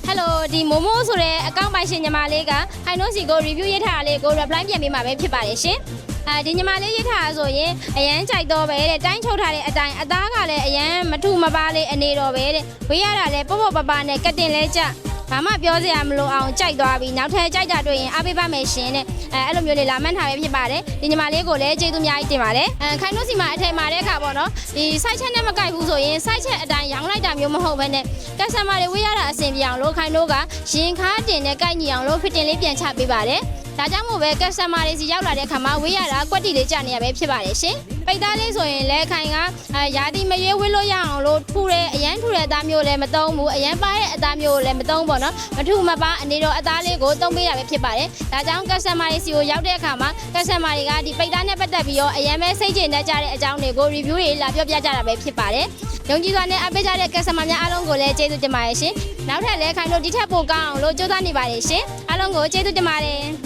Hello ဒီ Momo ဆိုတဲ့အကောင့်ပိုင်ရှင်ညီမလေးကခိုင်နှုတ်စီကို review ရေးထားတာလေးကို reply ပြန်ပေးမှာပဲဖြစ်ပါတယ်ရှင်ဒီညီမလေးရေးထားတာဆိုရင်အရန်ကြိုက်တော့ပဲတဲ့တိုင်းချုပ်ထားတဲ့အတိုင်းအသားကလည်းအရန်မထုမပါလေးအနေတော့ပဲတဲ့ဝေးရတာလည်းပေါ့ပေါ့ပပနဲ့ကတင်လဲကြဘာမှပြောစရာမလိုအောင်ကြိုက်သွားပြီနောက်ထပ်ကြိုက်တာတွေ့ရင်အားပေးပါမယ်ရှင်တဲ့အဲ့လိုမျိုးလေးလာမှတ်ထားပဲဖြစ်ပါတယ်ဒီညီမလေးကိုလည်းကျေးဇူးအများကြီးတင်ပါတယ်ခိုင်နှုတ်စီမှာအထည်မှာတဲ့အခါပေါ့နော်ဒီ site check နဲ့မကိုက်ဘူးဆိုရင် site check အတိုင်းရောင်းလိုက်တာမျိုးမဟုတ်ဘဲနဲ့ customer တွေဝေးရတာအဆင်ပြေအောင်လို့ခိုင်နှုတ်ကရင်ခါတင်နဲ့ကိုက်ညီအောင်လို့ fitting လေးပြန်ချပေးပါတယ်ဒါကြောင့်မို့ပဲ customer တွေစီရောက်လာတဲ့အခါမှာဝေးရတာကွက်တီလေးကြနေရပဲဖြစ်ပါတယ်ရှင်ပိတ်သားလေးဆိုရင်လည်းခိုင်ကရာသီမရွေးဝေးလို့ရအောင်လို့ထူတဲ့အရန်ထူတဲ့အသားမျိုးလည်းမသုံးဘူးအရန်ပါတဲ့အသားမျိုးလည်းမသုံးပေါ့နော်မထူမပါအနေတော့အသားလေးကိုသုံးပေးတာပဲဖြစ်ပါတယ်ဒါကြောင့် customer တွေစီကိုရောက်တဲ့အခါမှာ customer တွေကဒီပိတ်သားနဲ့ပတ်သက်ပြီးတော့အရန်ပဲစိတ်ကျေနပ်ကြတဲ့အကြောင်းတွေကို review တွေလာပြောပြကြတာပဲဖြစ်ပါတယ်ယုံကြည်စွာနဲ့အပေးကြတဲ့ customer များအားလုံးကိုလည်းကျေးဇူးတင်ပါတယ်ရှင်နောက်ထပ်လည်းခိုင်တို့ဒီထက်ပိုကောင်းအောင်လို့ကြိုးစားနေပါတယ်ရှင်အားလုံးကိုကျေးဇူးတင်ပါတယ်